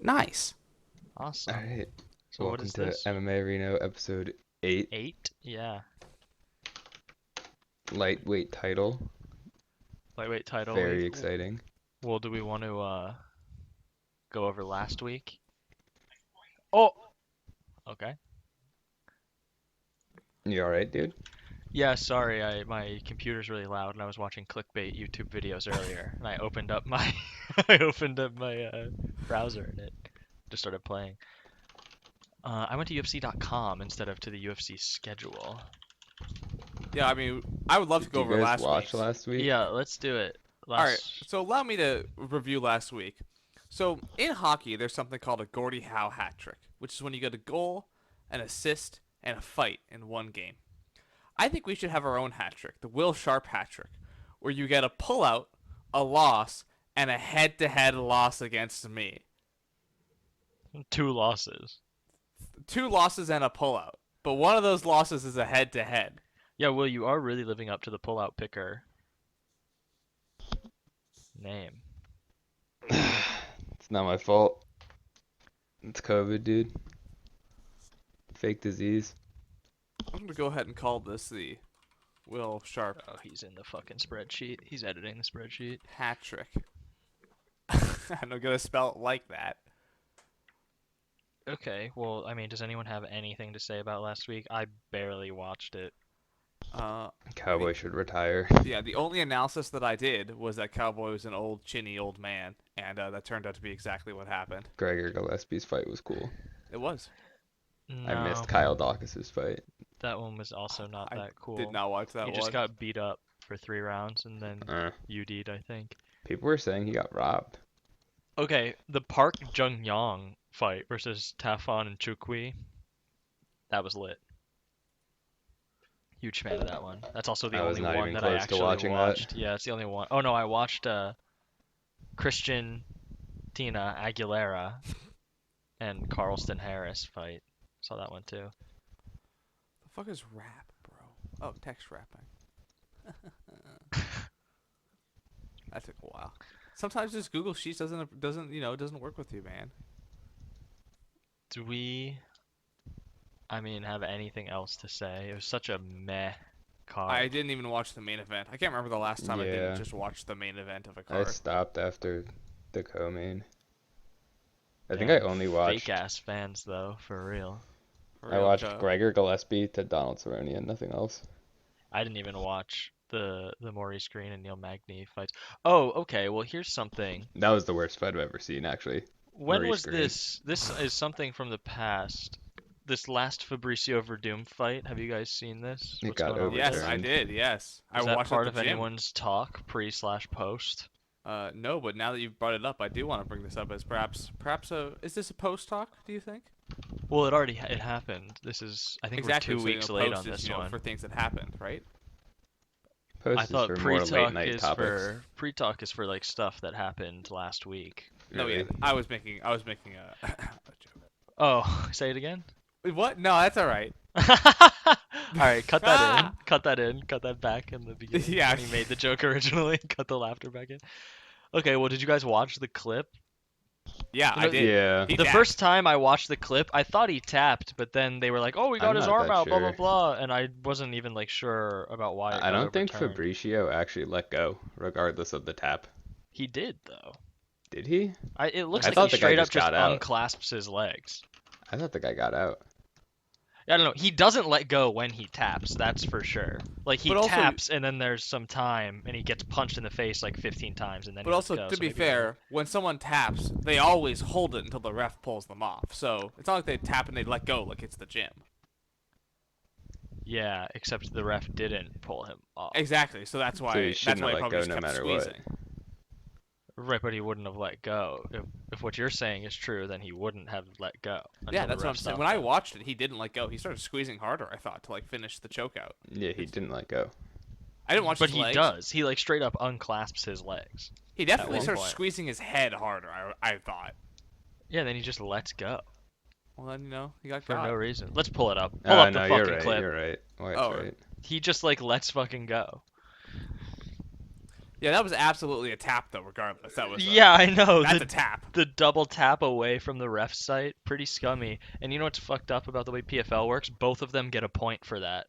Nice. Awesome. Alright, So what welcome is to this? MMAerino episode 8. 8? Yeah. Lightweight title. Lightweight title. Very exciting. Well, do we want to go over last week? Oh! Okay. You alright, dude? Yeah, sorry, my computer's really loud and I was watching clickbait YouTube videos earlier and I opened up my browser and it just started playing. I went to UFC.com instead of to the UFC schedule. Yeah, I mean, I would love to Did go you over guys last watch week's. last week? Yeah, let's do it. All right, so allow me to review last week. So in hockey, there's something called a Gordie Howe hat trick, which is when you get a goal, an assist, and a fight in one game. I think we should have our own hat trick, the Will Sharp hat trick, where you get a pullout, a loss, and a head-to-head loss against me. 2 losses. 2 losses and a pullout, but one of those losses is a head-to-head. Yeah, Will, you are really living up to the pullout picker name. It's not my fault. It's COVID, dude. Fake disease. I'm gonna go ahead and call this the Will Sharp Oh, he's in the fucking spreadsheet. He's editing the spreadsheet. hat trick. I'm not gonna spell it like that. Okay, well, I mean, does anyone have anything to say about last week? I barely watched it. Cowboy should retire. Yeah, the only analysis that I did was that Cowboy was an old, chinny old man, and that turned out to be exactly what happened. Gregor Gillespie's fight was cool. It was. I No, missed Kyle Dawkins' fight. that one was also not I that cool. did not watch that He one. just got beat up for 3 rounds and then UD'd, I think. People were saying he got robbed. Okay, the Park Jung-yong fight versus Tafon and Chukwi, that was lit. Huge fan of that one. That's also the I was only not one even that I close to actually watching that. watched. Yeah, it's the only one. Oh no, I watched Christian Tina Aguilera and Carlston Harris fight. Saw that one too. The fuck is rap, bro? Oh, text rapping. That took a while. Sometimes just Google Sheets doesn't work with you, man. Do we, I mean, have anything else to say? It was such a meh card. I didn't even watch the main event. I can't remember the last time I Yeah. didn't just watch the main event of a I card. stopped after the co-main. I think Damn, I only watched. fake ass fans though, for real. For I real, watched Joe. Gregor Gillespie to Donald Cerrone and nothing else. I didn't even watch the Maurice Green and Neil Magny fights. Oh, okay. Well, here's something. That was the worst fight I've ever seen, actually. When Maurice was Green. this? This is something from the past. This last Fabricio Verdum fight. Have you guys seen this? It What's got going on with Yes, this? overturned. I did. Yes, I Is that watched part it of at the gym. anyone's talk, pre/post? No, but now that you've brought it up, I do want to bring this up as perhaps is this a post talk? Do you think? Well, it happened. This is, I think Exactly. we're 2 so, weeks late post on is, this one. for things that happened, right? Post I is thought for more late pre-talk night is topics. for pre-talk is for like stuff that happened last week. No, yeah, Really? I was making a, a joke. Oh, say it again. Wait, what? No, that's all right. All right, cut that in. Cut that in. Cut that back in the beginning. Yeah. When he made the joke originally. Cut the laughter back in. Okay, well, did you guys watch the clip? Yeah, You I know, did. Yeah. He The tapped. first time I watched the clip, I thought he tapped, but then they were like, "Oh, we got I'm his not arm that out," blah blah sure. blah, and I wasn't even like sure about why. It I got don't think overturned. Fabricio actually let go, regardless of the tap. He did though. Did he? It looks I like thought he the guy straight up just just got out. unclasps his legs. I thought the guy got out. I don't know. He doesn't let go when he taps. That's for sure. Like he But also- taps and then there's some time and he gets punched in the face like 15 times and then. But he lets also, go, to so be maybe fair, when someone taps, they always hold it until the ref pulls them off. So it's not like they tap and they let go like it's the gym. Yeah, except the ref didn't pull him off. Exactly. So that's why. So he that's shouldn't why have he let probably go just no kept matter what. squeezing. Right, but he wouldn't have let go. If what you're saying is true, then he wouldn't have let go. Yeah, until the that's what I'm ref saying. stopped When I him. watched it, he didn't let go. He started squeezing harder. I thought to like finish the choke out. Yeah, he didn't let go. I didn't watch But his he legs. does. He like straight up unclasps his legs. He definitely one starts point. squeezing his head harder. I thought. Yeah, then he just lets go Well, then he got for caught. no reason. Let's pull it up. Pull Oh, up the no, fucking you're right. clip. You're right. White's Oh, right. He just like lets fucking go. Yeah, that was absolutely a tap though. Regardless, that was Yeah, I know. that's a The tap. the double tap away from the ref site, pretty scummy. And you know what's fucked up about the way PFL works? Both of them get a point for that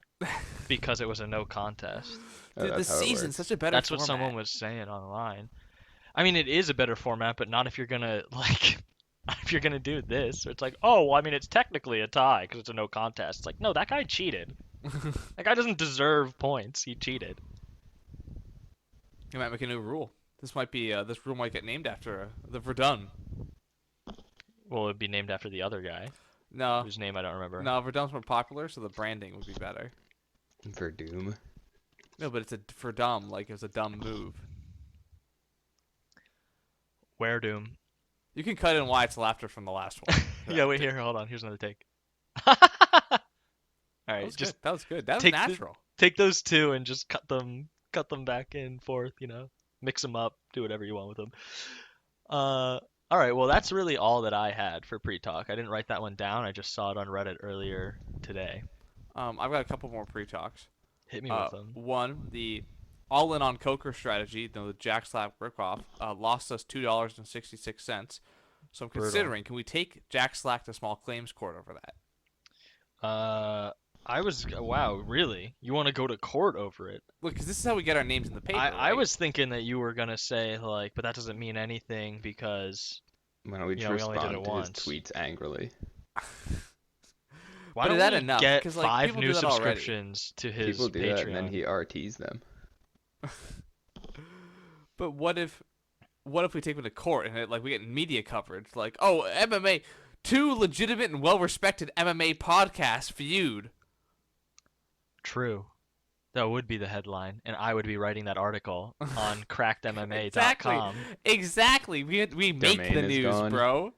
because it was a no contest. Oh, Dude, that's this how it season's works. such a better That's what format. someone was saying online. I mean, it is a better format, but not if you're gonna like, if you're gonna do this. It's like, oh, well, I mean, it's technically a tie because it's a no contest. It's like, no, that guy cheated. That guy doesn't deserve points. He cheated. You might make a new rule. This might be this rule might get named after the Verdun. Well, it'd be named after the other guy, No, whose name I don't remember. no, Verdun's more popular, so the branding would be better. For Doom. No, but it's a Verdun, like it was a dumb move. Where Doom? You can cut in Wyatt's laughter from the last one. Yeah, wait here. Hold on. Here's another take. All That right, was just good. That was good. That was take the- natural. take those two and just cut them back and forth. Mix them up. Do whatever you want with them. All right. Well, that's really all that I had for pre-talk. I didn't write that one down. I just saw it on Reddit earlier today. I've got a couple more pre-talks. Hit me with them. One, the all-in on Coker strategy, the Jack Slap ripoff, lost us $2.66. So I'm Brutal. considering, can we take Jack Slack to small claims court over that? Wow, really? You want to go to court over it? Look, because this is how we get our names in the paper. I right? was thinking that you were gonna say like, but that doesn't mean anything because Why don't we just we only did respond it to once. his tweets angrily? why But don't is that we enough? get 'Cause, like, 5 people new do that already. subscriptions to his People do Patreon? that and then he RTs them. But what if we take them to court and we get media coverage? Like, oh, MMA, two legitimate and well-respected MMA podcasts feud. True. That would be the headline, and I would be writing that article on crackedmma.com. Exactly. We make Domain the is news, gone. bro.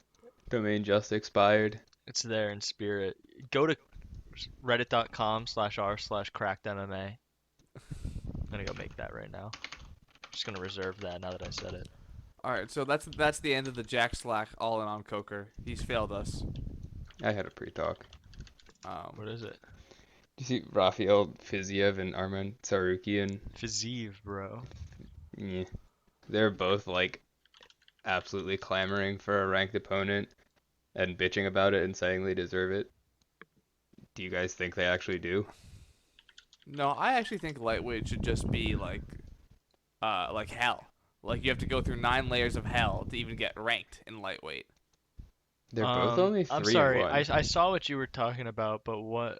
Domain just expired. It's there in spirit. Go to reddit.com/r/crackedmma. I'm gonna go make that right now. Just gonna reserve that now that I said it. All right, so that's the end of the Jack Slack all-in on Coker. He's failed us. I had a pre-talk. What is it? Do you see Rafael Fiziev and Arman Tsarukyan? Fiziv, bro. Yeah. They're both absolutely clamoring for a ranked opponent and bitching about it and saying they deserve it. Do you guys think they actually do? No, I actually think lightweight should just be like hell. Like you have to go through 9 layers of hell to even get ranked in lightweight. They're both only 3-1. I'm sorry, I saw what you were talking about, but what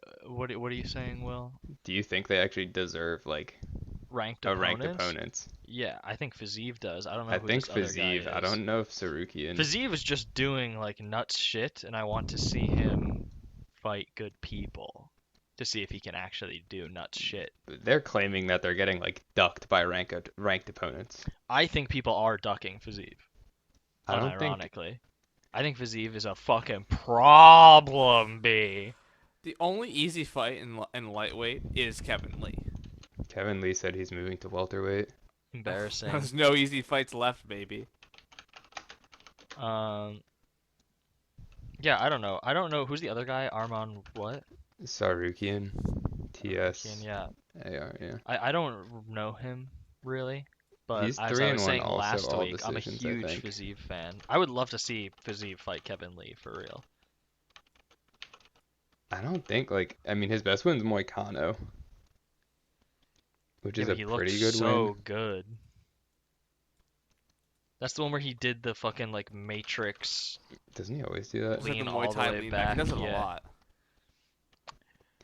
are you saying, Will? Do you think they actually deserve Ranked a opponents? ranked opponents? Yeah, I think Fiziv does. I don't know I who think this other guy Fiziv. I is. don't know if Tsarukyan. Fiziv is just doing nuts shit, and I want to see him fight good people to see if he can actually do nuts shit. They're claiming that they're getting ducked by ranked opponents. I think people are ducking Fiziv. I don't think Unironically. I think Fiziv is a fucking problem, B. The only easy fight in lightweight is Kevin Lee. Kevin Lee said he's moving to welterweight. Embarrassing. There's no easy fights left, baby. Yeah, I don't know. I don't know who's the other guy. Arman what? Tsarukyan. TS. Yeah. AR, yeah. I don't know him really, but He's as 3 I and was 1 saying also, last all week, I'm a decisions, I huge think. Fiziv fan. I would love to see Fiziv fight Kevin Lee for real. I don't think I mean his best win's Moicano, which is but a he looked pretty good so win. good. That's the one where he did the fucking matrix. Doesn't he always do that? Just like Lean the all Muay the Thai way lean back, He does it a yeah. lot.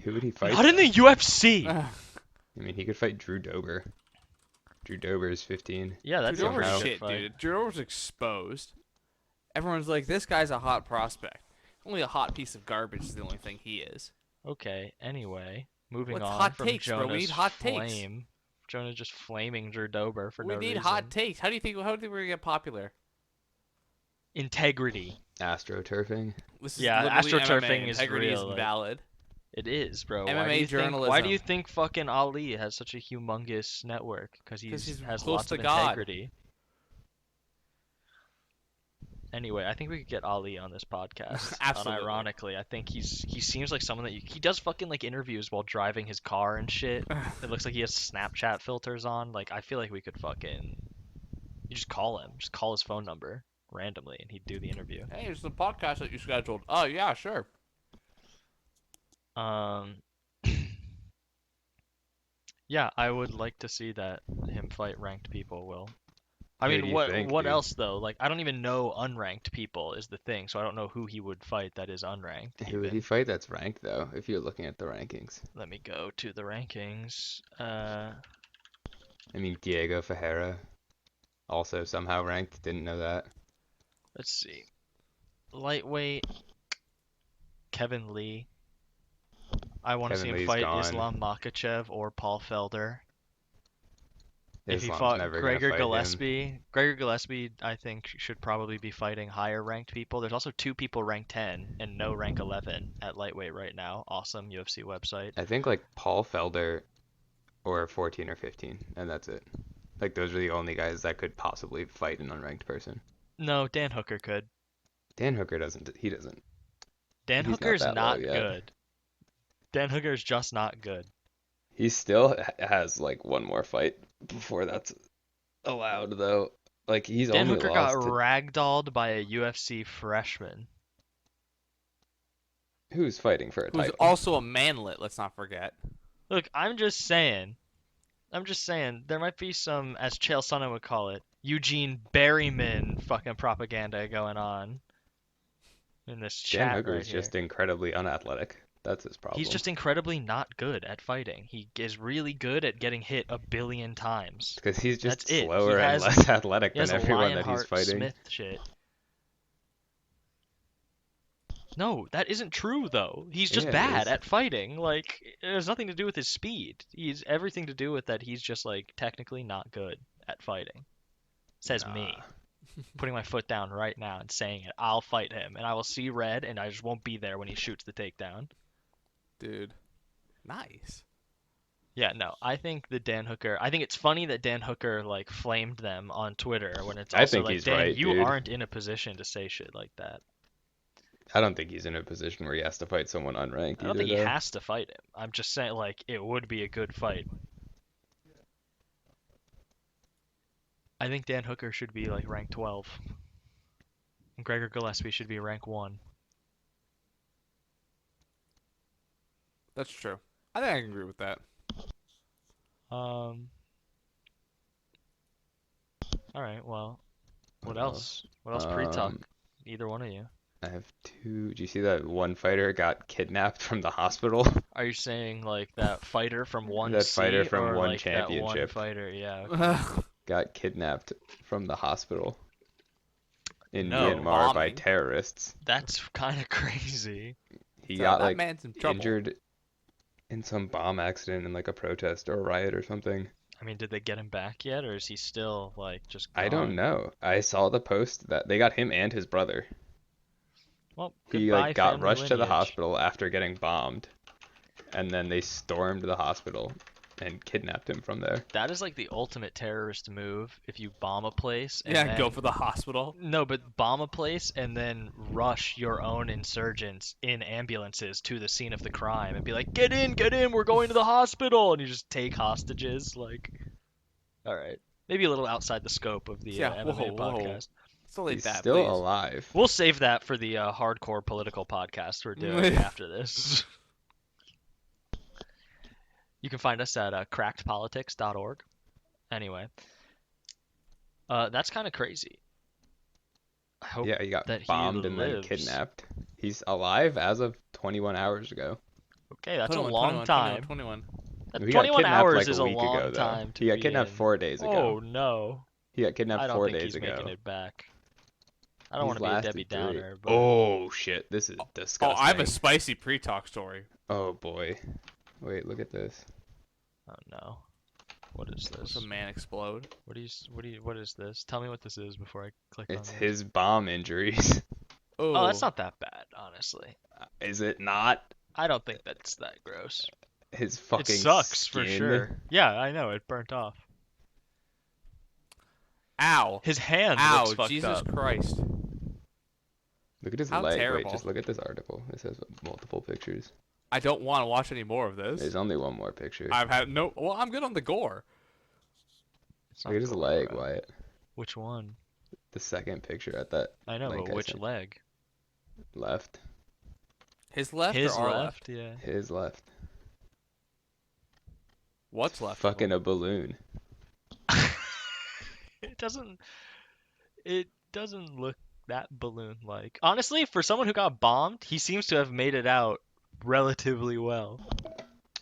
Who would he fight? Not in the though? UFC. I mean, he could fight Drew Dober. Drew Dober is 15. Yeah, that's Drew a Dober's somehow- shit shit, fight. dude. Drew Dober's exposed. Everyone's like, this guy's a hot prospect. Only a hot piece of garbage is the only thing he is. Okay. Anyway, moving What's on hot from takes, bro? Jonah's We need hot takes. flame. Jonah just flaming Drew Dober for We no need reason. hot takes. How do you think we're gonna get popular? Integrity. Astroturfing. This is Yeah, literally astroturfing MMA. is Integrity real, isn't valid. It is, bro. MMA why do you journalism. think fucking Ali has such a humongous network? Because he 'Cause he's has close lots to of God. integrity. Anyway, I think we could get Ali on this podcast. Absolutely. Unironically, I think he seems like someone that he does fucking interviews while driving his car and shit. It looks like he has Snapchat filters on. I feel like we could fucking You just call him. Just call his phone number randomly, and he'd do the interview. Hey, it's the podcast that you scheduled. Oh, yeah, sure. Yeah, I would like to see that him fight ranked people, Will. I Who mean, do you what think, what dude? else though? Like, I don't even know unranked people is the thing, so I don't know who he would fight that is unranked. Who would he Even. fight that's ranked, though, if you're looking at the rankings? Let me go to the rankings. I mean, Diego Ferreira, also somehow ranked. Didn't know that. Let's see. Lightweight, Kevin Lee. I want to see Kevin him Lee's fight gone. Islam Makhachev or Paul Felder. If he Islam's fought never Gregor gonna fight him. Gillespie, Gregor Gillespie, I think should probably be fighting higher ranked people. There's also 2 people ranked 10 and no rank 11 at lightweight right now. Awesome UFC website. I think like Paul Felder or 14 or 15, and that's it. Like those are the only guys that could possibly fight an unranked person. No, Dan Hooker could. Dan Hooker doesn't. He doesn't. Dan He's not Hooker's that not low yet. good. Dan Hooker's just not good. He still has like one more fight before that's allowed, though. Like he's Dan only Hooker got lost to ragdolled by a UFC freshman. who's fighting for a Who's title. also a manlet, let's not forget. Look, I'm just saying, there might be some, as Chael Sonnen would call it, Eugene Berryman fucking propaganda going on in this Dan chat Hooker right is here. just incredibly unathletic. That's his problem. He's just incredibly not good at fighting. He is really good at getting hit a billion times. because he's just That's it. slower He and has- less athletic He than has everyone that he's Lionheart fighting. Smith shit. No, that isn't true though. He's just Yeah, it bad is. at fighting. Like, it has nothing to do with his speed. He's everything to do with that he's just like technically not good at fighting. Says me. Nah. Putting my foot down right now and saying it. I'll fight him and I will see red and I just won't be there when he shoots the takedown. Dude. Nice. Yeah, no. I think it's funny that Dan Hooker like flamed them on Twitter when it's I also think like, he's Dan, right, you dude. aren't in a position to say shit like that. I don't think he's in a position where he has to fight someone unranked I don't either, think he though. has to fight him. I'm just saying like it would be a good fight. I think Dan Hooker should be like rank 12. And Gregor Gillespie should be rank 1. That's true. I think I can agree with that. All right, well, what What else? What else pre-talk? Um, Either one of you. I have two. Do you see that one fighter got kidnapped from the hospital? Are you saying like that fighter from 1C That fighter from or one like that one championship. fighter? Yeah. Okay. Got kidnapped from the hospital in No, Myanmar by bombing. terrorists. That's kind of crazy. He So got that like man's in trouble. injured in some bomb accident in like a protest or a riot or something. I mean, did they get him back yet, or is he still like just I don't gone? know. I saw the post that they got him and his brother. Well, He goodbye, like got family rushed to the lineage. hospital after getting bombed, and then they stormed the hospital and kidnapped him from there. That is like the ultimate terrorist move. If you bomb a place and Yeah, then... go for the hospital. No, but bomb a place and then rush your own insurgents in ambulances to the scene of the crime and be like, get in, we're going to the hospital, and you just take hostages. Like, all right, maybe a little outside the scope of the Yeah, MMA whoa. podcast. Still ain't He's that, still please. alive. We'll save that for the hardcore political podcast we're doing after this. You can find us at crackedpolitics.org. Anyway, that's kind of crazy. I hope Yeah, he got that he bombed and then lives. kidnapped. He's alive as of 21 hours ago. Okay, that's 21, a long 21, time. 21. He got 21 kidnapped hours like is a a week long ago, though. time to He got be kidnapped in. 4 days Oh ago. no! He got kidnapped I don't 4 think days he's ago. making it back. I don't He's want to be a lasted Debbie 3. Downer, but Oh shit, this is Oh, disgusting. I have a spicy pre-talk story. Oh boy. Wait, look at this. oh no, what is Does this? a man explode? What is this? Tell me what this is before I click on It's this. his bomb injuries. Oh, that's not that bad, honestly. Is it not? I don't think that's that gross. His fucking It sucks for skin? sure. Yeah, I know it burnt off. Ow. His hand looks Ow, fucked Jesus up. Christ. Look at his How leg. terrible. Wait, just look at this article. This has multiple pictures. I don't want to watch any more of There's this. only one more picture. I've had no... Well, I'm good on the gore. It's not Look at his cool, leg, bro. Wyatt. Which one? The second picture at that I know, link but I which sent. leg? Left. His left or His our left, left? yeah. His left. What's left of Fucking him? a balloon. It doesn't. It doesn't look that balloon-like. Honestly, for someone who got bombed, he seems to have made it out relatively well.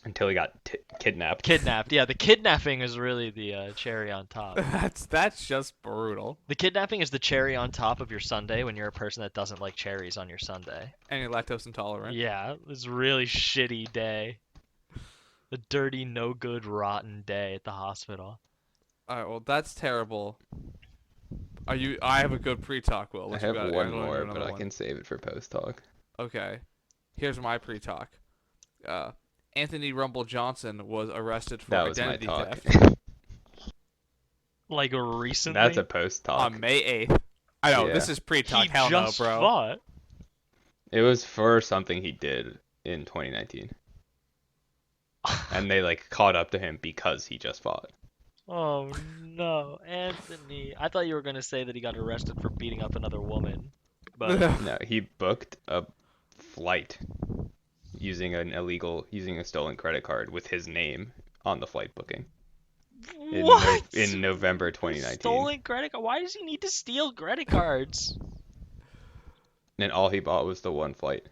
Until he got kidnapped. Kidnapped, yeah. The kidnapping is really the cherry on top. That's just brutal. The kidnapping is the cherry on top of your sundae when you're a person that doesn't like cherries on your sundae. And you're lactose intolerant. Yeah, it's a really shitty day. A dirty, no good, rotten day at the hospital. All right, well that's terrible. Are you? I have a good pre-talk, Will. I unless you have got- one I don't more, have but another I one. can save it for post talk. Okay, here's my pre-talk. Anthony Rumble Johnson was arrested for That was my identity talk. theft Like recently, That's a post talk. on May 8th. I know Yeah. this is pre-talk. he Hell no, just bro. fought. It was for something he did in 2019. And they like caught up to him because he just fought. Oh no, Anthony! I thought you were gonna say that he got arrested for beating up another woman, but No, he booked a flight using a stolen credit card with his name on the flight booking in what? in November 2019. Stolen credit card? Why does he need to steal credit cards? And all he bought was the one flight.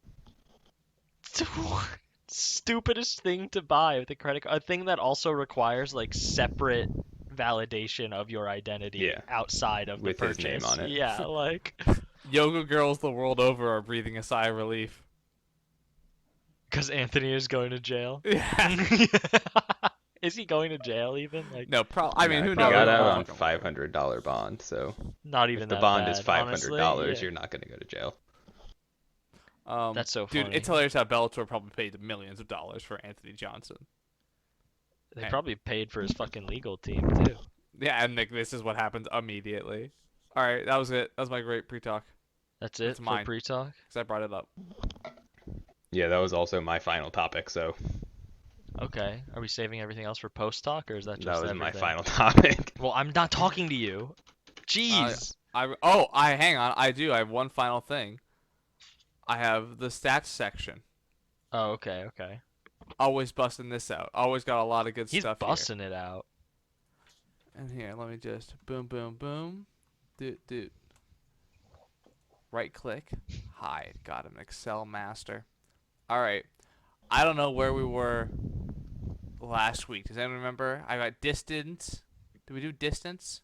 Stupidest thing to buy with a credit card. A thing that also requires like separate validation of your identity Yeah. outside of With the his purchase. name on it. Yeah, like Yoga girls the world over are breathing a sigh of relief. because Anthony is going to jail. Yeah. Is he going to jail even? Like No, I mean, who He knows? got Probably out not. on $500 bond, so not even if the that bond bad, is $500, honestly. Yeah. you're not going to go to jail. That's so Dude, funny. it's hilarious how Bellator probably paid millions of dollars for Anthony Johnson. They Man. probably paid for his fucking legal team too. Yeah, and like, this is what happens immediately. All right, that was it. That was my great pre-talk That's it That's for mine. pre-talk. because I brought it up. Yeah, that was also my final topic, so Okay, are we saving everything else for post-talk or is that just that was my everything? final topic. Well, I'm not talking to you. Jeez. I hang on. I do. I have one final thing. I have the stats section. Oh, okay, okay. Always busting this out. Always got a lot of good He's stuff busting it out. here. And here, let me just boom, boom, boom. Dude. Right click. Hide. Got him. Excel master. All right. I don't know where we were last week. Does anyone remember? I got distance. Did we do distance?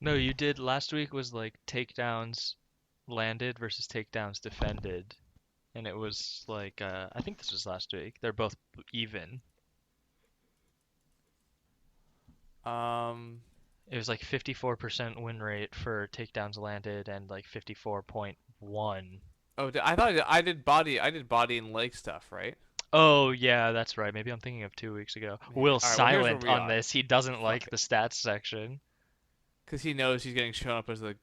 No, you did last week was like takedowns landed versus takedowns defended. And it was like I think this was last week. They're both even. It was like 54% win rate for takedowns landed and like 54.1. Oh, I thought I did body. I did body and leg stuff, right? Oh yeah, that's right. Maybe I'm thinking of 2 weeks ago. Maybe. Will's All right, well, here's where silent we on are. this. He doesn't Fuck like it. the stats section. Because he knows he's getting shown up as the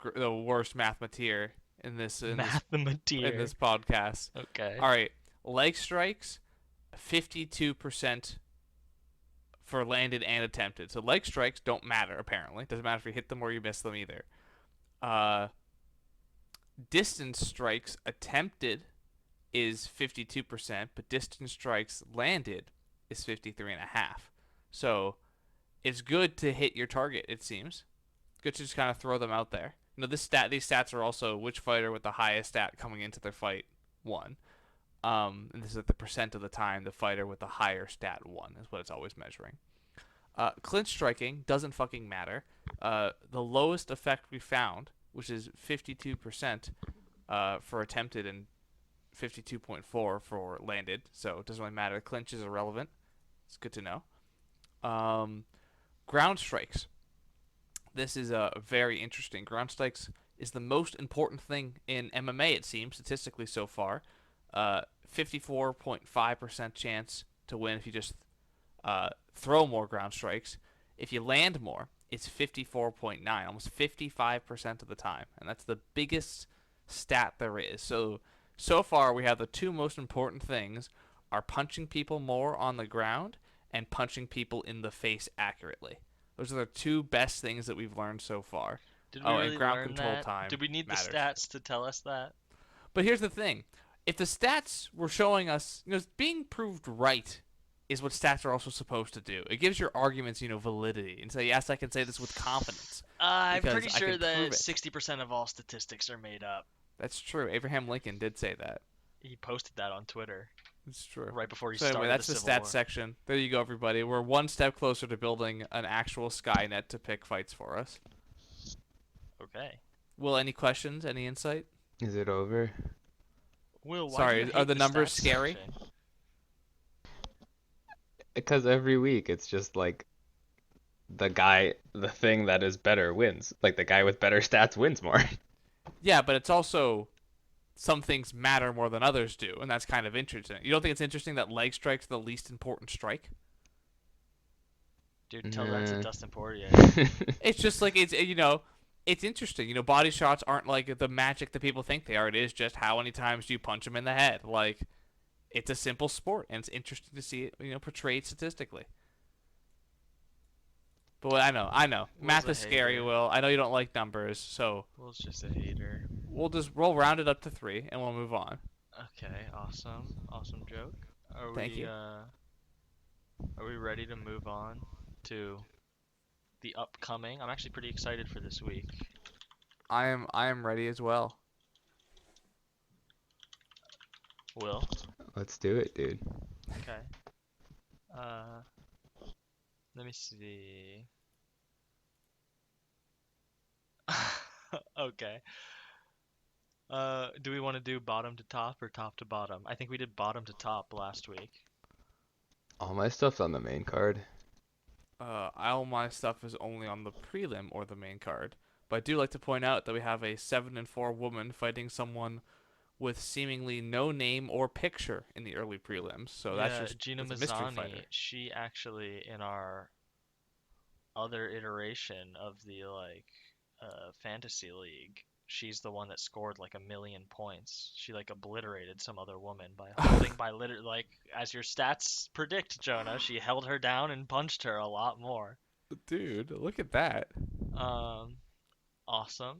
worst mathematician in this Mathematician. podcast. Okay. All right, leg strikes, 52% for landed and attempted. So leg strikes don't matter apparently. Doesn't matter if you hit them or you miss them either. Distance strikes attempted is 52%, but distance strikes landed is 53.5. So it's good to hit your target. It seems good to just kind of throw them out there. You know, these stats are also which fighter with the highest stat coming into their fight won. And this is at the percent of the time the fighter with the higher stat won is what it's always measuring. Clinch striking doesn't fucking matter. The lowest effect we found, which is 52% for attempted and 52.4 for landed, so it doesn't really matter. Clinch is irrelevant. It's good to know. Ground strikes. This is very interesting. Ground strikes is the most important thing in MMA, it seems, statistically so far. 54.5% chance to win if you just throw more ground strikes. If you land more, it's 54.9, almost 55% of the time. And that's the biggest stat there is. So far, we have the two most important things are punching people more on the ground and punching people in the face accurately. Those are the two best things that we've learned so far. Did we Oh, and really ground learn control that? time Did we need the matters. stats to tell us that? But here's the thing: if the stats were showing us, being proved right is what stats are also supposed to do. It gives your arguments, validity, and say, yes, I can say this with confidence I'm because pretty I sure can prove that it. 60% of all statistics are made up. That's true. Abraham Lincoln did say that. He posted that on Twitter It's true. right before he So anyway, started that's the the Civil stats War. section. There you go, everybody. We're one step closer to building an actual Skynet to pick fights for us. Okay. Will, any questions? Any insight? Is it over? Will, why Sorry, do you hate are the the numbers stats scary? section? Because every week it's just like the thing that is better wins. Like the guy with better stats wins more. Yeah, but it's also some things matter more than others do, and that's kind of interesting. You don't think it's interesting that leg strike's the least important strike? Dude, tell that to Nah. Dustin Poirier. It's just like it's interesting. Body shots aren't like the magic that people think they are. It is just how many times do you punch them in the head. Like, it's a simple sport, and it's interesting to see it, portrayed statistically. But I know. Will's Math a is scary, hater. Will. I know you don't like numbers, so Will's just a hater. we'll round it up to 3, and we'll move on. Okay, awesome joke. Thank you. Are we ready to move on to the upcoming? I'm actually pretty excited for this week. I am ready as well. Will? Let's do it, dude. Okay. Let me see. Okay. Do we want to do bottom to top or top to bottom? I think we did bottom to top last week. All my stuff's on the main card. All my stuff is only on the prelim or the main card. But I do like to point out that we have a 7-4 woman fighting someone with seemingly no name or picture in the early prelims. So that's just Gina it's a mystery Mazzani, fighter. she actually in our other iteration of the fantasy league, she's the one that scored like 1,000,000 points. She like obliterated some other woman by holding as your stats predict, Jonah, she held her down and punched her a lot more. Dude, look at that. Awesome.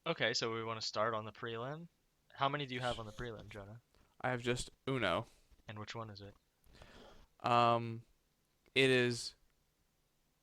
Okay, so we want to start on the prelim. How many do you have on the prelim, Jonah? I have just uno. And which one is it? It is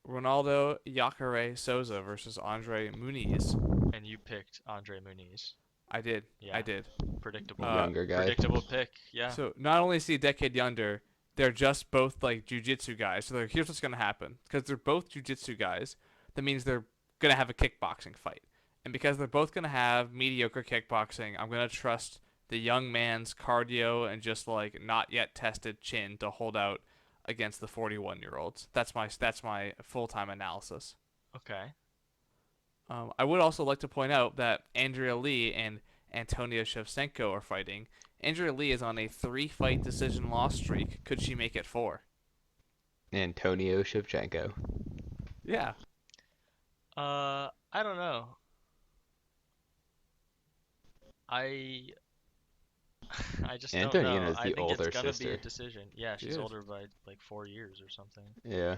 Ronaldo Jacare Souza versus Andre Muniz. And you picked Andre Muniz. I did. Yeah. I did. Predictable. Younger guy. Predictable pick. Yeah. So not only is he a decade younger, they're just both like jiu-jitsu guys. So here's what's gonna happen: because they're both jiu-jitsu guys, that means they're gonna have a kickboxing fight. And because they're both gonna have mediocre kickboxing, I'm gonna trust the young man's cardio and just like not yet tested chin to hold out against the 41-year-olds. That's my full-time analysis. Okay. I would also like to point out that Andrea Lee and Antonia Shevchenko are fighting. Andrea Lee is on a 3-fight decision loss streak. Could she make it 4? Antonio Shevchenko. Yeah. I don't know. I just don't know. Antonina's I the think older it's gonna be a sister. decision. Yeah, She she's is. older by like 4 years or something. Yeah.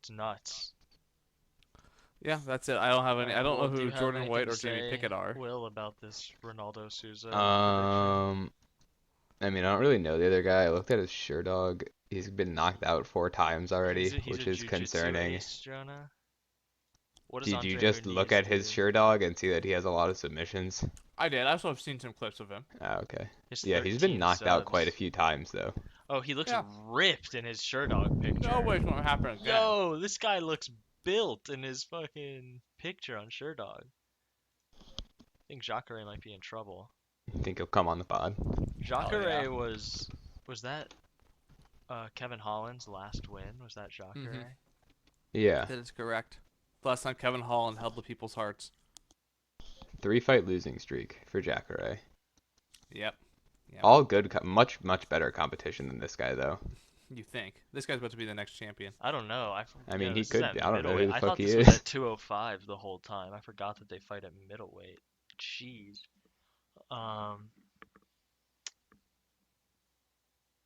It's nuts. Yeah, that's it. I don't have any. I don't Will, know do who you have Jordan anything White to or Jamie say, Pickett are. Will, about this Ronaldo Souza prediction? I mean, I don't really know the other guy. I looked at his Sherdog. He's been knocked out 4 times already, He's which a is jiu-jitsu concerning. ace, Jonah. What is Did you Andre just look Muniz at his do? Sherdog and see that he has a lot of submissions? I did. I also have seen some clips of him. Ah, okay. His Yeah, he's been 13 knocked out quite a subs. few times though. Oh, he looks Yeah. ripped in his Sherdog picture. No way it's gonna happen again. Yo, this guy looks built in his fucking picture on Sherdog. I think Jacare might be in trouble. You think he'll come on the pod? Jacare yeah. was that Kevin Holland's last win? Was that Jacare? Mhm. Yeah. That is correct. Last time Kevin Holland held the people's hearts. 3-fight losing streak for Jacare. Yep. Yep. All good, much better competition than this guy though. You think this guy's about to be the next champion? I don't know. I mean, he this is could. at I don't know who middleweight. the I fuck thought he this is. was at 205 the whole time. I forgot that they fight at middleweight. Jeez.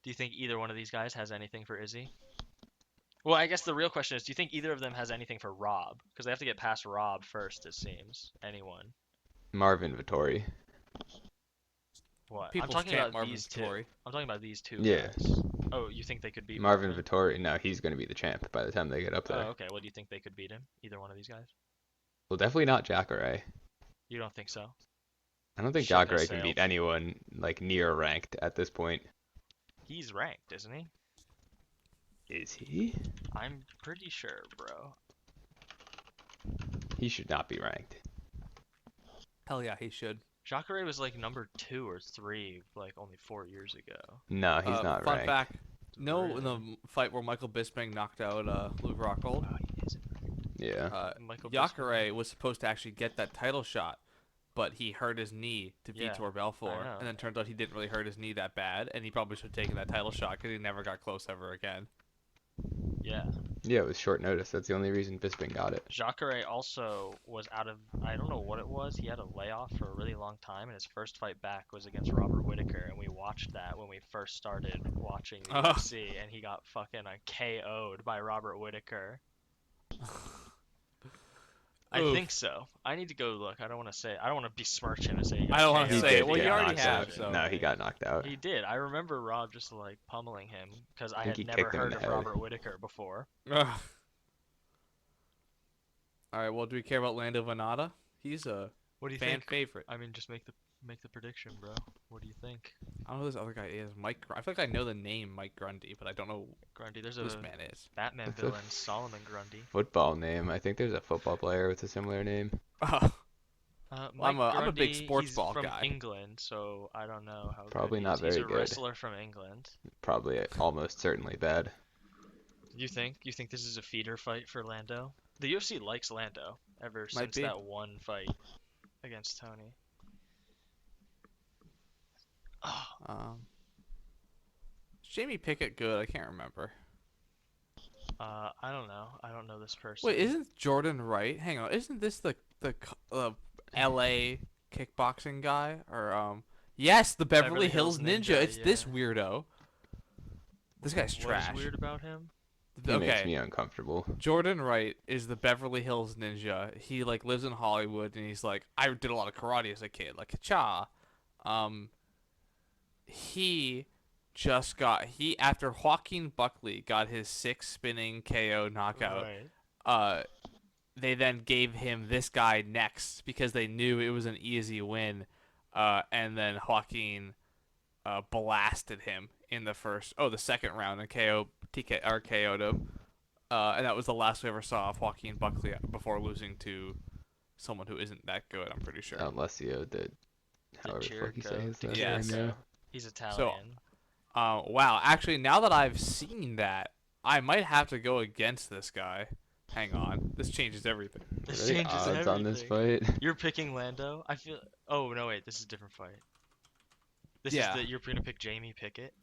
Do you think either one of these guys has anything for Izzy? Well, I guess the real question is, do you think either of them has anything for Rob? Because they have to get past Rob first, it seems. Anyone? Marvin Vittori. What? I'm People's talking champ about Marvin these two. Vettori. I'm talking about these two Yeah. guys. Oh, you think they could beat Marvin Vittori. No, he's going to be the champ by the time they get up Oh, there. okay. Well, do you think they could beat him? Either one of these guys? Well, definitely not Jacare. You don't think so? I don't think Ship has Jacare can beat sailed. anyone like near ranked at this point. He's ranked, isn't he? Is he? I'm pretty sure, bro. He should not be ranked. Hell yeah, he should. Jacare was like number 2 or 3, like only 4 years ago. No, he's not Fun ranked. fact. No, in the Really? fight where Michael Bisping knocked out Luke Rockhold, Wow, he isn't ranked. Yeah. Michael Jacare was supposed to actually get that title shot, but he hurt his knee to Yeah, Vitor Belfort, know. and then turns out he didn't really hurt his knee that bad, and he probably should have taken that title shot because he never got close ever again. Yeah. Yeah, it was short notice. That's the only reason Bisping got it. Jacare also was out of, I don't know what it was. He had a layoff for a really long time, and his first fight back was against Robert Whittaker, and we watched that when we first started watching the UFC, and he got fucking KO'd by Robert Whittaker. I Oof. think so. I need to go look. I don't want to say. I don't want to besmirch him and say. He I don't want wanna to say it. did Well, get you already knocked have, out. so- No, he got knocked out. He did. I remember Rob just like pummeling him because I think had he never kicked him in heard the of head. Robert Whittaker before. Ugh. All right. Well, do we care about Lando Venata? He's a What do you fan think? favorite. I mean, just make the prediction, bro. What do you think, I don't know who this other guy is. I feel like I know the name Mike Grundy, but I don't know Grundy? There's who a this man is. Batman That's a villain, Solomon Grundy. Football name. I think there's a football player with a similar name. Mike I'm a big Grundy, sports he's ball from guy. England, so I don't know how. Probably good not he is. very He's a good. wrestler from England. Probably almost certainly bad. You think? You think this is a feeder fight for Lando? The UFC likes Lando ever Might since be. that one fight against Tony. Oh, Is Jamie Pickett good? I can't remember. I don't know. I don't know this person. Wait, isn't Jordan Wright? Hang on, isn't this the L.A. kickboxing guy? Or yes, the Beverly Hills Ninja. It's this yeah. weirdo. This guy's What trash. is weird about him? He makes Okay, me uncomfortable. Jordan Wright is the Beverly Hills Ninja. He like lives in Hollywood, and he's like, I did a lot of karate as a kid, like cha. He just got after Joaquin Buckley got his 6 spinning KO knockout. Right. They then gave him this guy next because they knew it was an easy win. And then Joaquin blasted him in the second round and KO'd him. And that was the last we ever saw of Joaquin Buckley before losing to someone who isn't that good, I'm pretty sure. Alessio did. However the fuck you say his name. Yes. Yeah. He's Italian. Wow, actually, now that I've seen that, I might have to go against this guy. Hang on. This changes everything. This What are the changes odds everything. on this fight? You're picking Lando? I feel. Oh no, wait. This is a different fight. This Yeah. is you're gonna pick Jamie Pickett.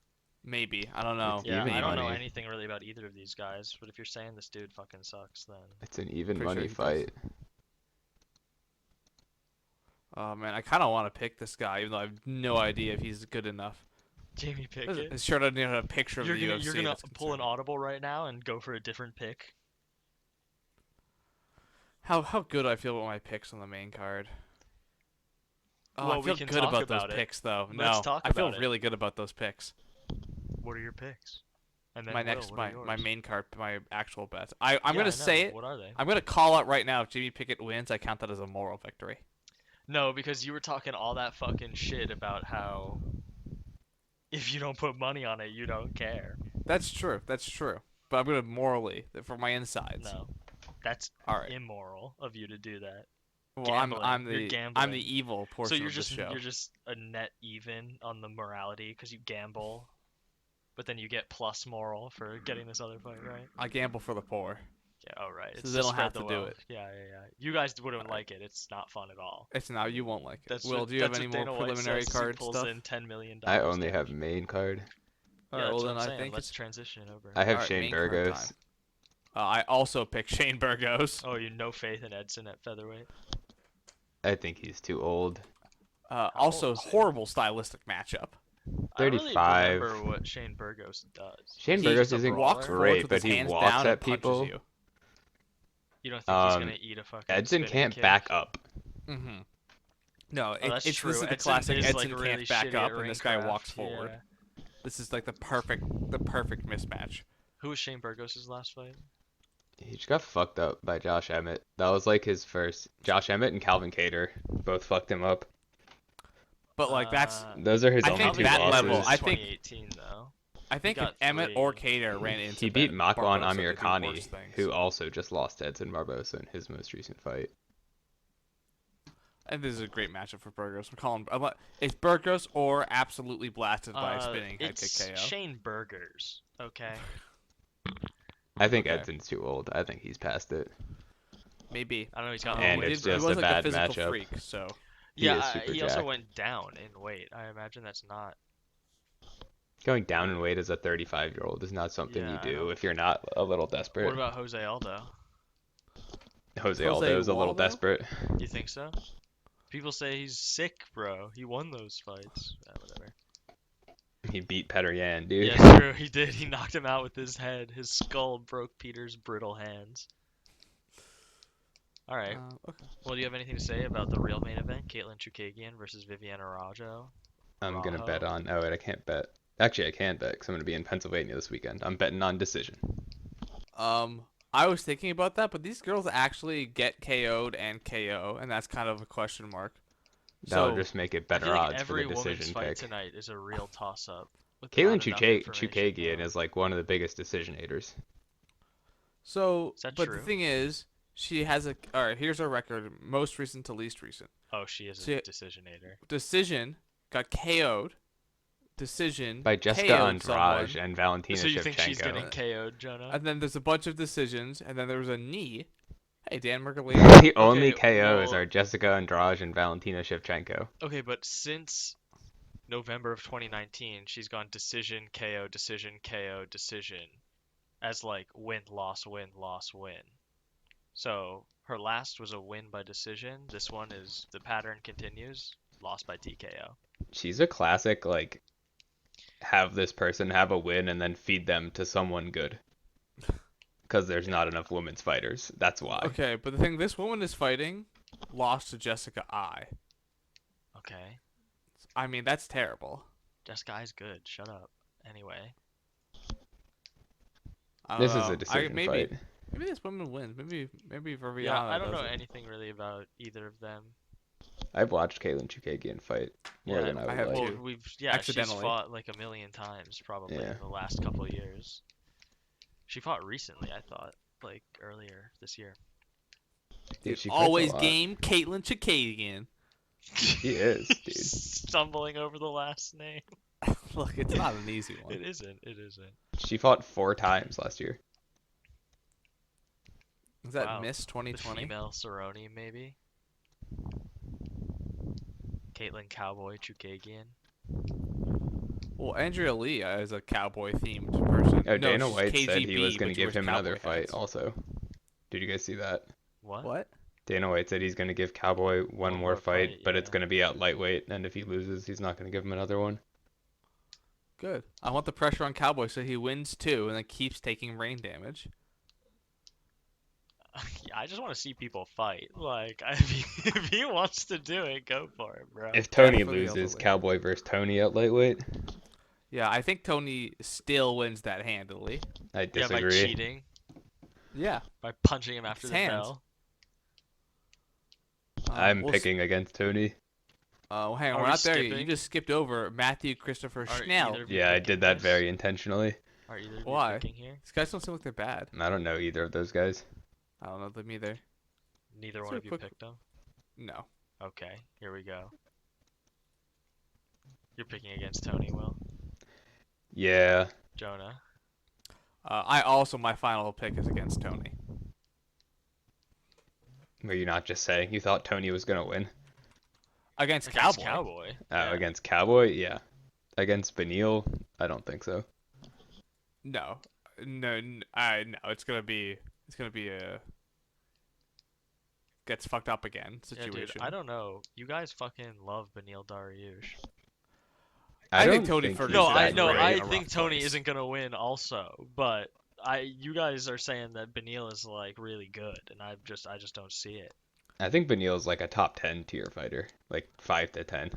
Maybe. I don't know. It's Yeah, even I don't know money. anything really about either of these guys. But if you're saying this dude fucking sucks, then It's an even Pretty sure money he does. fight. Oh, man. I kind of want to pick this guy, even though I have no idea if he's good enough. Jamie Pickett. His shirt doesn't even have a picture of You're the gonna UFC. you're gonna that's pull an concerning. audible right now and go for a different pick. How good do I feel about my picks on the main card? Oh, Well, I we feel can good talk about about those it. picks, though. Let's No, talk I feel about it. really good about those picks. What are your picks? And then My Will, next, what are my yours? main card, my actual bets. I'm Yeah, I gonna know. say it. What are they? I'm gonna call out right now. If Jamie Pickett wins, I count that as a moral victory. No, because you were talking all that fucking shit about how if you don't put money on it, you don't care. That's true. That's true. But I'm gonna morally for my insides. No, that's All right. immoral of you to do that. Well, Gambling. I'm You're the gambling. evil portion So you're of just the show. you're just a net even on the morality because you gamble, but then you get plus moral for getting this other fight, right? I gamble for the poor. Yeah. Oh, right. So It's they don't spread have the to do wealth. it. Yeah, yeah, yeah. You guys wouldn't Alright. like it. It's not fun at all. It's now you won't like it. That's Will, what, do you have that's any what more Dana White preliminary says as he card pulls stuff? in $10 million. I only cash. have main card. Yeah, Alright, that's well what then I'm I saying. think Let's it's. transition over. I have Alright, Shane main card Burgos. time. I also picked Shane Burgos. Oh, you no faith in Edson at featherweight? I think he's too old. Also, old is he? horrible stylistic matchup. I don't really 35. remember what Shane Burgos does. Shane Is he Burgos just a isn't Walks brawler? forward great, with but his he hands walks down at and punches people. you. You don't think he's Um, gonna eat a fucking Edson spinning can't kick? back up. Mm-hmm. No, Oh, that's this true. is the Edson classic is like Edson really can't back shitty up at and this guy ringcraft, walks forward. Yeah. This is like the perfect mismatch. Who was Shane Burgos' last fight? He just got fucked up by Josh Emmett. That was like his first. Josh Emmett and Calvin Cater both fucked him up. But like that's Those are his I only think two that losses. level, I think 2018 though. I think if got Emmett 3. or Cater ran into He beat Makwan Barbosa, they'd do Amirkhani, worse things. who also just lost to Edson Barbosa in his most recent fight. And this is a great matchup for Burgos. We're calling it's Burgos or absolutely blasted by a spinning head kick It's KO. Shane Burgers, okay? I think Okay. Edson's too old. I think he's past it. Maybe. I don't know. He's got And weight. it's he just was a like bad a physical matchup. freak, so He is Yeah, super he also jacked. went down in weight. I imagine that's not. Going down in weight as a 35-year-old is not something Yeah, you I do know. if you're not a little desperate. What about Jose Aldo? Jose Jose Aldo is a little Waldo? desperate. You think so? People say he's sick, bro. He won those fights. Whatever. He beat Petr Yan, dude. Yeah, true. He did. He knocked him out with his head. His skull broke Peter's brittle hands. All right. okay. Well, do you have anything to say about the real main event? Caitlin Chukagian versus Viviane Araújo. I'm gonna Rajo. bet on. Oh wait, I can't bet. Actually, I can bet because I'm gonna be in Pennsylvania this weekend. I'm betting on decision. I was thinking about that, but these girls actually get KO'd and KO, and that's kind of a question mark. That'll So just make it I better feel like odds for every the women's decision fight pick. tonight is a real toss-up. Caitlin Chukagian is like one of the biggest decisionators. So, Is that but true? the thing is, she has a. All right, here's our record: most recent to least recent. Oh, she is See- a decisionator. Decision got KO'd. Decision By Jessica KO'd Andrade someone, and Valentina So you think she's Shevchenko. getting KO'd, Jonah? and then there's a bunch of decisions, and then there was a knee. Hey, Dan Merkley. The only Okay, KOs well- are Jessica Andrade and Valentina Shevchenko. Okay, but since November of 2019, she's gone decision, KO, decision, KO, decision, as like win, loss, win, loss, win. So her last was a win by decision. This one is the pattern continues, lost by TKO. She's a classic, like, have this person have a win and then feed them to someone good. Because there's not enough women's fighters. That's why. Okay, but the thing this woman is fighting lost to Jessica I. Okay, I mean, that's terrible. Jessica is good. Shut up. Anyway, I don't This is know. a decision maybe, fight. Maybe this woman wins. Maybe Viviana yeah, I don't know doesn't. anything really about either of them. I've watched Caitlin Chukagian fight more Yeah, than I I would have like. too. Well, she's Accidentally. fought like a million times probably Yeah. in the last couple of years. She fought recently, I thought, like earlier this year. Dude, she fights a Always lot. game Caitlin Chikadian. She is, dude. Stumbling over the last name. Look, it's not an easy one. It isn't. It isn't. She fought 4 times last year. Is that Wow. Miss The 2020? female Cerrone, maybe. Caitlin Cowboy Chukagian. Well, Andrea Lee is a cowboy themed person. Oh, No, Dana she's White said he KGB, was going but to she give wears him another cowboy fight hats. also. Did you guys see that? What? What? Dana White said he's going to give Cowboy one more fight, but it's yeah. going to be at lightweight, and if he loses, he's not going to give him another one. Good. I want the pressure on Cowboy so he wins 2 and then keeps taking brain damage. Yeah, I just want to see people fight. Like, if he wants to do it, go for it, bro. If Tony Definitely loses, overweight. Cowboy versus Tony at lightweight, Yeah, I think Tony still wins that handily. I Yeah, by disagree. cheating, Yeah. by punching him after It's the hands. bell. I'm we'll picking against Tony. Oh, hang on, Are we're we not there yet. You skipping? just skipped over Matthew Christopher Are Schnell. either of you Yeah, I picking did that this? very intentionally. Are either of you Why? picking here? These guys don't seem like they're bad. I don't know either of those guys. I don't know them either. Neither Let's one do of a you quick- picked them? No. Okay, here we go. You're picking against Tony, Will. Yeah, Jonah. My final pick is against Tony. were you not just saying you thought Tony was going to win? Against Against Cowboy. Cowboy. Oh, Yeah. against Cowboy? Yeah. Against Benil? I don't think so. No. No, it's gonna be a gets fucked up again Yeah, situation. dude, I don't know. You guys fucking love Benil Dariush. I think don't Tony think Ferguson's he's that No, great. I in a think rough Tony place. isn't gonna win also, but you guys are saying that Benil is like really good, and I just don't see it. I think Benil's like a top 10 tier fighter, like 5 to 10.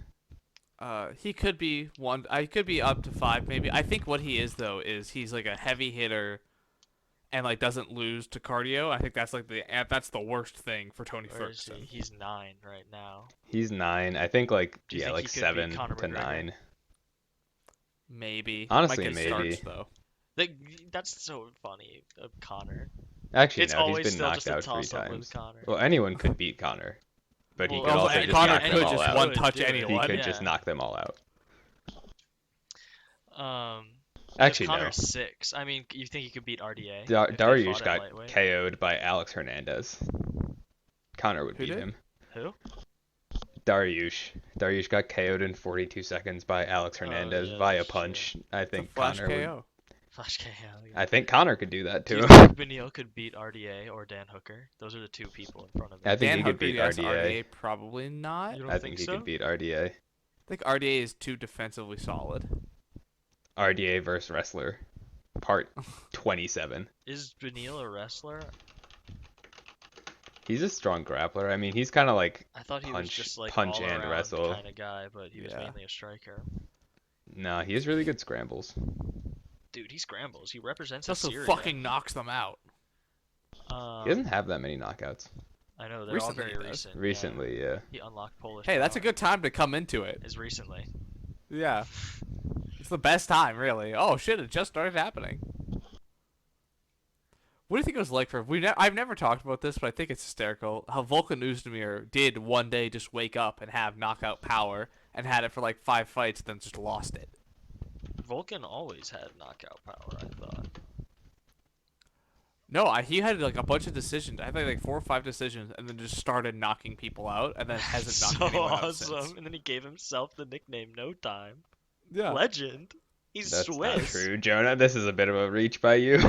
He could be one. I could be up to 5 maybe. I think what he is though is he's like a heavy hitter, and like doesn't lose to cardio. I think that's like that's the worst thing for Tony Where is Ferguson. he? He's 9 right now. He's 9. I think like Do you yeah, think like he could beat 7 Conor to McGregor? 9. Maybe. Honestly, Might get maybe. starts, though. That's so funny, Connor. Actually, It's no, he's always been still knocked just a out 3 toss-up with times. Connor. Well, anyone could beat Connor, but he Well, could well, also and just Connor knock could them all just out. one touch do it. anyone. He could Yeah. just knock them all out. Um, Actually, Connor no. 6. I mean, you think he could beat RDA? if they Dariush fought at got lightweight? KO'd by Alex Hernandez. Connor would Who beat did? him. Who? Dariush. Dariush got KO'd in 42 seconds by Alex Hernandez yeah, via that's true. punch. I It's a think flash Connor would. KO. Flash KO. I think Connor could do that Do too. you think Benil could beat RDA or Dan Hooker? Those are the 2 people in front of him. I think Dan he could Hooker, beat yes. RDA. Probably not. You don't I think think he so? could beat RDA. I think RDA is too defensively solid. RDA versus wrestler, part 27. Is Benil a wrestler? He's a strong grappler. I mean, he's kind of like I thought he was just like punch all and around wrestle. kind of guy, but he was Yeah. mainly a striker. no, he has really good scrambles. Dude, he scrambles. He represents He also Assyria. fucking knocks them out. He doesn't have that many knockouts I know they're Recently all he very does. recent. recently. Yeah. He unlocked Polish. Hey, that's a power. good time to come into it. Is recently. Yeah. It's the best time, really. Oh shit! It just started happening. What do you think it was like for I've never talked about this, but I think it's hysterical how Volkan Oezdemir did one day just wake up and have knockout power and had it for like 5 fights, then just lost it. Vulcan always had knockout power, I thought. No, he had like a bunch of decisions. I think like 4 or 5 decisions, and then just started knocking people out, and then hasn't knocked So anyone out awesome. since. And then he gave himself the nickname No Time. Yeah. Legend. He's That's Swiss. not true, Jonah. This is a bit of a reach by you.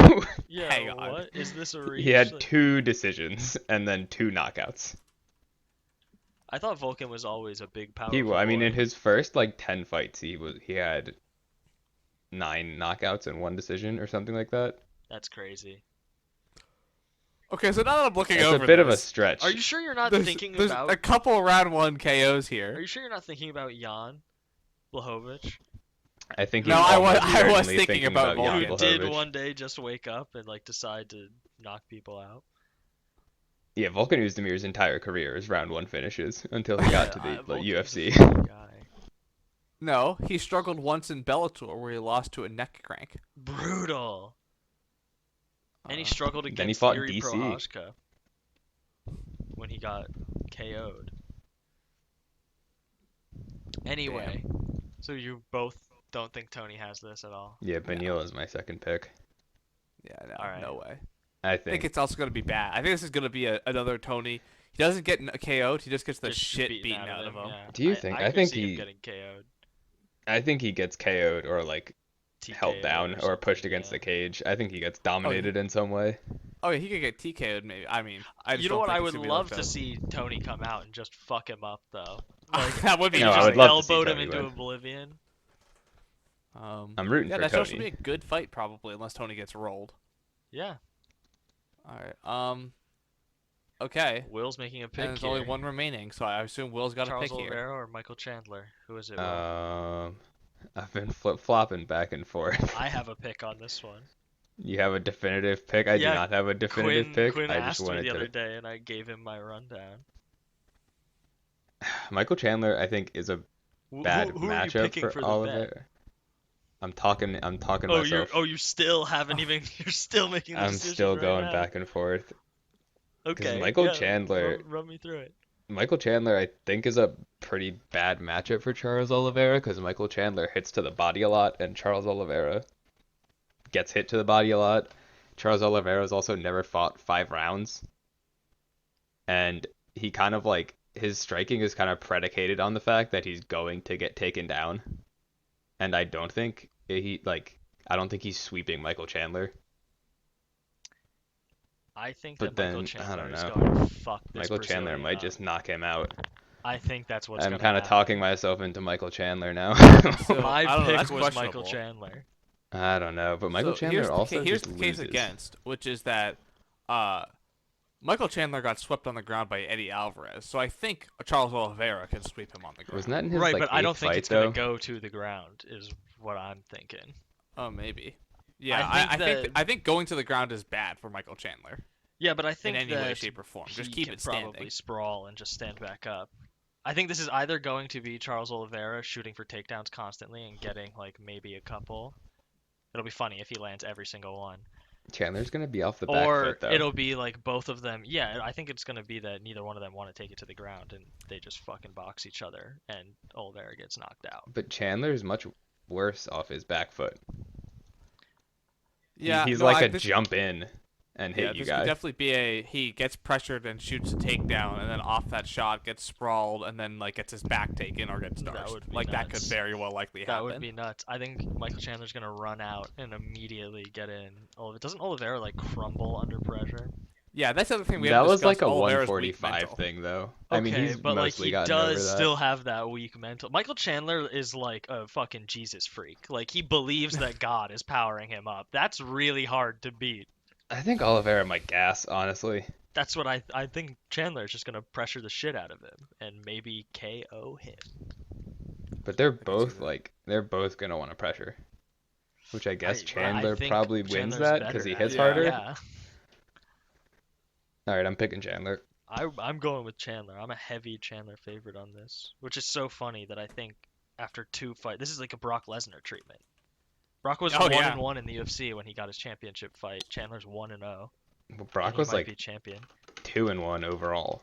Yeah, Hang on. what? Is this a reach? He had Like- 2 decisions and then 2 knockouts. I thought Vulcan was always a big power. I mean, in his first like 10 fights, he had 9 knockouts and 1 decision or something like that. That's crazy. Okay, so now that I'm looking It's over a bit of a this, stretch. Are you sure you're not there's, thinking there's about? a couple round 1 KOs Are here. you sure you're not thinking about Jan Blachowicz, I think No, he's I almost was certainly thinking about Jan Volkan. who did Blachowicz. one day just wake up and like decide to knock people out? Yeah, Volkan Özdemir's entire career is round 1 finishes until he got to the Volkan's a UFC. funny guy. No, he struggled once in Bellator where he lost to a neck crank. Brutal. And he Uh, struggled Then against he fought Yuri DC. Prohaszka when he got KO'd. Anyway, so you both don't think Tony has this at all? Yeah, Benil is my second pick. Yeah, no, Alright. no way. I I think think. it's also going to be bad. I think this is going to be another Tony. He doesn't get KO'd. He just gets the Just shit beaten out of him. Yeah. Do you think- I could think see him he- getting KO'd. I think he gets KO'd or like held TKO'd down or pushed something, against yeah. the cage. I think he gets dominated in some way. Oh, yeah, he could get TKO'd maybe. I mean, I just You know don't what? think I it's would gonna be love like to see Tony come out and just fuck him up, though. that would be No, I just would love to see elbowed him Tony into win. oblivion. I'm rooting yeah, for that's Tony. supposed to be a good fight probably, unless Tony gets rolled. Yeah. All right. Okay. Will's making a And pick there's here. only one remaining, so I assume Will's got a Charles pick here. Olivera or Michael Chandler? Who is it? Will? I've been flip-flopping back and forth. I have a pick on this one. You have a definitive pick? I Yeah, do not have a definitive pick. Quinn I asked just me wanted the other to. day, and I gave him my rundown. Michael Chandler, I think, is a Who bad are you matchup picking for for the Oliver. bet? I'm talking Oh, myself. you still haven't even. You're still making the I'm decision still right going now. back and forth. Okay. Michael yeah, Chandler- Run me through it. Michael Chandler, I think, is a pretty bad matchup for Charles Oliveira because Michael Chandler hits to the body a lot, and Charles Oliveira gets hit to the body a lot. Charles Oliveira's also never fought 5 rounds, and he kind of like his striking is kind of predicated on the fact that he's going to get taken down, and I don't think he's sweeping Michael Chandler. I think But that Michael then, I Chandler don't is know. going to fuck this Michael Chandler Brazilian might up. just knock him out. I think that's what's I'm gonna kind of happen. talking myself into Michael Chandler now. So, My I don't know, pick that's was Michael questionable. Chandler. I don't know, but Michael So here's Chandler the also here's just the case loses. against, which is that uh, Michael Chandler got swept on the ground by Eddie Alvarez. So I think Charles Oliveira can sweep him on the ground. Wasn't that in his Right, like but I don't eighth think fight it's gonna though? go to the ground. Is what I'm thinking. Oh, maybe. Yeah, I I think going to the ground is bad for Michael Chandler Yeah, but I in think any way, that shape, or form. he Just keep can it standing. probably sprawl and just stand back up. I think this is either going to be Charles Oliveira shooting for takedowns constantly and getting like maybe a couple. It'll be funny if he lands every single one. Chandler's gonna be off the back Or foot though. it'll be like both of them. Yeah, I think it's going to be that neither one of them want to take it to the ground and they just fucking box each other and Oliveira gets knocked out. But Chandler's much worse off his back foot. Yeah, He's no, like this, jump in and yeah, hit you this could guy. definitely be he gets pressured and shoots a takedown, and then off that shot gets sprawled, and then like gets his back taken or gets That starched. would be Like that could nuts. very well likely That happen. would be nuts. I think Michael Chandler's going to run out and immediately get in. Doesn't Oliveira like crumble under pressure? Yeah, that's the other thing we That haven't was like discussed. a Oliveira's weak 145 mental. thing though. Okay, I mean, he's but like mostly he gotten over does that. still have that weak mental. Michael Chandler is like a fucking Jesus freak. Like he believes that God is powering him up. That's really hard to beat. I think Oliveira might gas, honestly. That's what I think Chandler is just gonna pressure the shit out of him and maybe KO him. But they're can see both that. they're both gonna want to pressure. Which I guess I Chandler think probably wins Chandler's that better because he at hits it. harder. Yeah, All right, I'm picking Chandler. I'm going with Chandler. I'm a heavy Chandler favorite on this, which is so funny that I think after two fights, this is like a Brock Lesnar treatment. Brock was Oh, 1 yeah. and 1 in the UFC when he got his championship fight. Chandler's 1 and 0. Well, Brock He was might like be champion. 2-1 overall.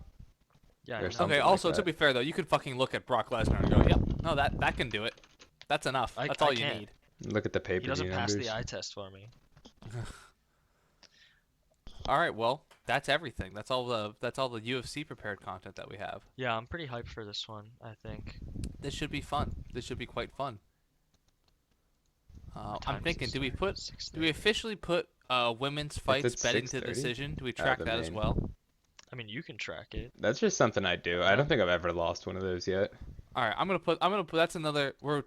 Yeah, or I know. something Okay. like Also, to that. be fair though, you could fucking look at Brock Lesnar and go, "Yep, no, that can do it. That's enough. That's all you can't. need." Look at the He pay-per-view doesn't pass numbers. the eye test for me. All right. Well, that's everything. That's all the UFC prepared content that we have. Yeah, I'm pretty hyped for this one, I think. This should be fun. This should be quite fun. What I'm time does thinking, it do we start? put, 6:30. do we officially put women's fights at betting to 6:30? decision? Do we Oh, track the that as main. well? I mean, you can track it. That's just something I do. I don't think I've ever lost one of those yet. All right, I'm gonna put. That's another. We're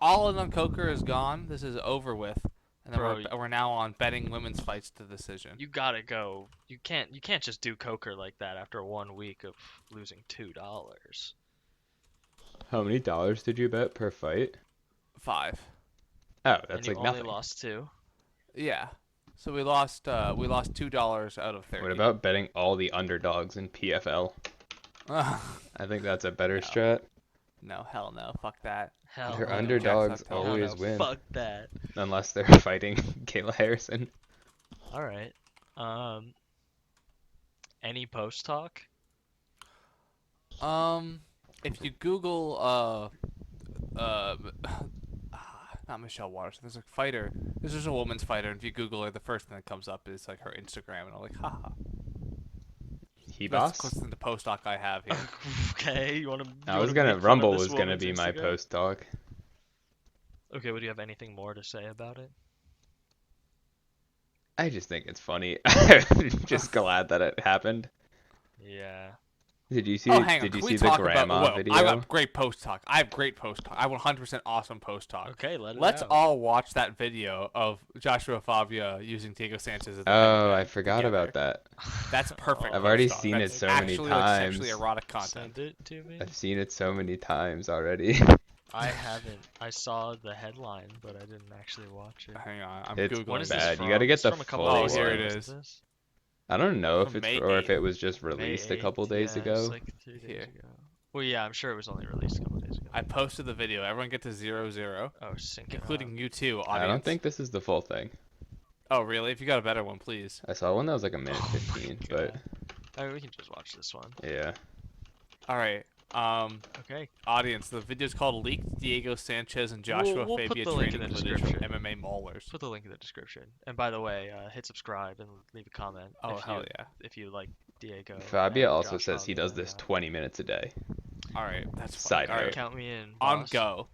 all in on Coker is gone. This is over with, and then Bro, we're now on betting women's fights to decision. You gotta go. You can't just do Coker like that after 1 week of losing $2. How many dollars did you bet per fight? 5. Oh, And that's you like only nothing. lost 2. Yeah. So we lost $2 out of 30. What about betting all the underdogs in PFL? I think that's a better strat. No, hell no. Fuck that. Hell Their no. underdogs Jack, hell always no, win. Fuck that. Unless they're fighting Kayla Harrison. All right. Any post talk? If you Google not Michelle Waters. There's a fighter. There's just a woman's fighter. And if you Google her, the first thing that comes up is like her Instagram, and I'm like, haha. He That's boss? close to the post doc I have here. Okay, you wanna? I was gonna. Rumble was gonna be my post talk. Okay, would you have anything more to say about it? I just think it's funny. I'm just glad that it happened. Yeah. Did you see? Oh, hang on. Did Can you we see the talk grandma about, video? I got great post talk. I have great post talk. I have 100% awesome post talk. Okay, let it Let's out. all watch that video of Joshua Fabia using Diego Sanchez as the Oh, heavy I bag forgot together. about that. That's perfect. I've already post talk. seen it That's so many actually, like, sexually times. erotic content. Send it to me. I've seen it so many times already. I haven't. I saw the headline, but I didn't actually watch it. Hang on, I'm It's googling. When is bad. this You from? gotta get It's the from a couple full days here ago, it isn't is. this? I don't know if From it's May or if 8th. it was just May released a 8th, couple days yeah, ago. It's like 3 days Here. ago. Well, yeah, I'm sure it was only released a couple days ago. I posted the video. Everyone get to 0-0, Oh, sync it including up. you too, audience. I don't think this is the full thing. Oh, really? If you got a better one, please. I saw one that was like a minute Oh my 15, but God. I mean, we can just watch this one. yeah. All right. Okay. Audience, the video's called "Leaked Diego Sanchez and Joshua We'll put Fabia the link Training in the Footage from description. MMA Maulers." Put the link in the description. And by the way, hit subscribe and leave a comment. Oh, if hell you, yeah. If you like Diego. Fabia and also Josh says he does Fabia, this yeah. 20 minutes a day. All right, that's Side fine. All note. right, Count me in. on boss. go.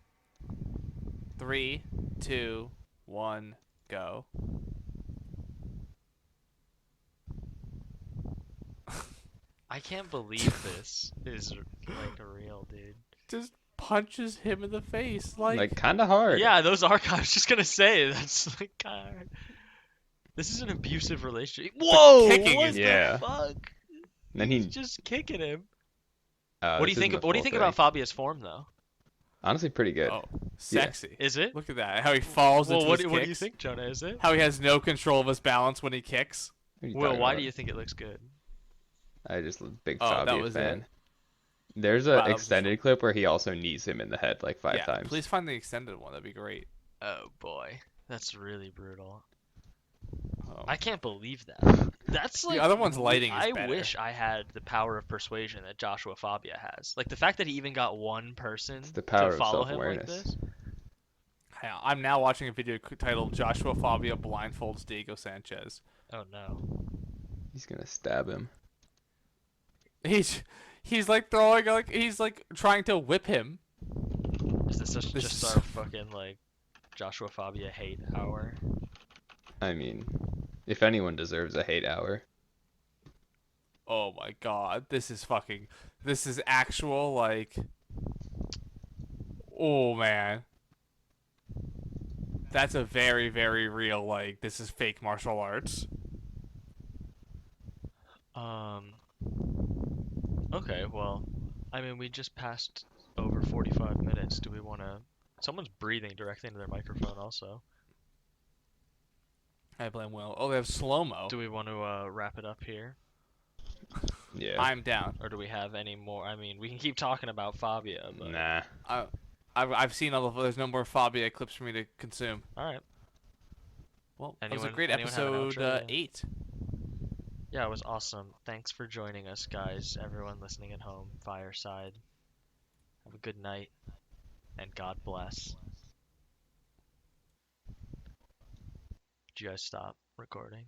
3, 2, 1, go. I can't believe this is like real, dude. Just punches him in the face. Like kind of hard. Yeah, those are. I was just gonna say that's like. This is an abusive relationship. Whoa! kicking What is the bad. fuck? And then He's he. just kicking him. This What do you isn't think? the What do you full think thing. about Fabia's form, though? Honestly, pretty good. Oh, sexy. Is it? Look at that. How he falls Well, into what his do you kicks. think, Jonah? Is it? How he has no control of his balance when he kicks. What are you Will, talking why about? do you think it looks good? I just a big Oh, that Fabio was fan. it. There's Wow, an that was extended clip where he also knees him in the head like 5 Yeah, times. please find the extended one. That'd be great. Oh boy, that's really brutal. Um, I can't believe that. That's like other one's lighting is I better. wish I had the power of persuasion that Joshua Fabia has. Like the fact that he even got one person It's the power to of follow him like self-awareness. this. I'm now watching a video titled "Joshua Fabio blindfolds Diego Sanchez." Oh no. He's gonna stab him. He's like throwing he's like trying to whip him. Is this just, This just is- our fucking like Joshua Fabia hate hour? I mean, if anyone deserves a hate hour. Oh my god, this is actual like. Oh man. That's a very, very real, like, this is fake martial arts. Okay, well, I mean, we just passed over 45 minutes. Do we want to... Someone's breathing directly into their microphone also. I blame Will. Oh, they have slow-mo. Do we want to wrap it up here? Yeah. I'm down. Or do we have any more? I mean, we can keep talking about Fabio, but... Nah. I've seen all the, there's no more Fabia clips for me to consume. Alright. Well, that was a Anyone- great anyone have an episode outro? 8. Yeah, it was awesome. Thanks for joining us, guys. Everyone listening at home, fireside. Have a good night, and God bless. Did you guys stop recording?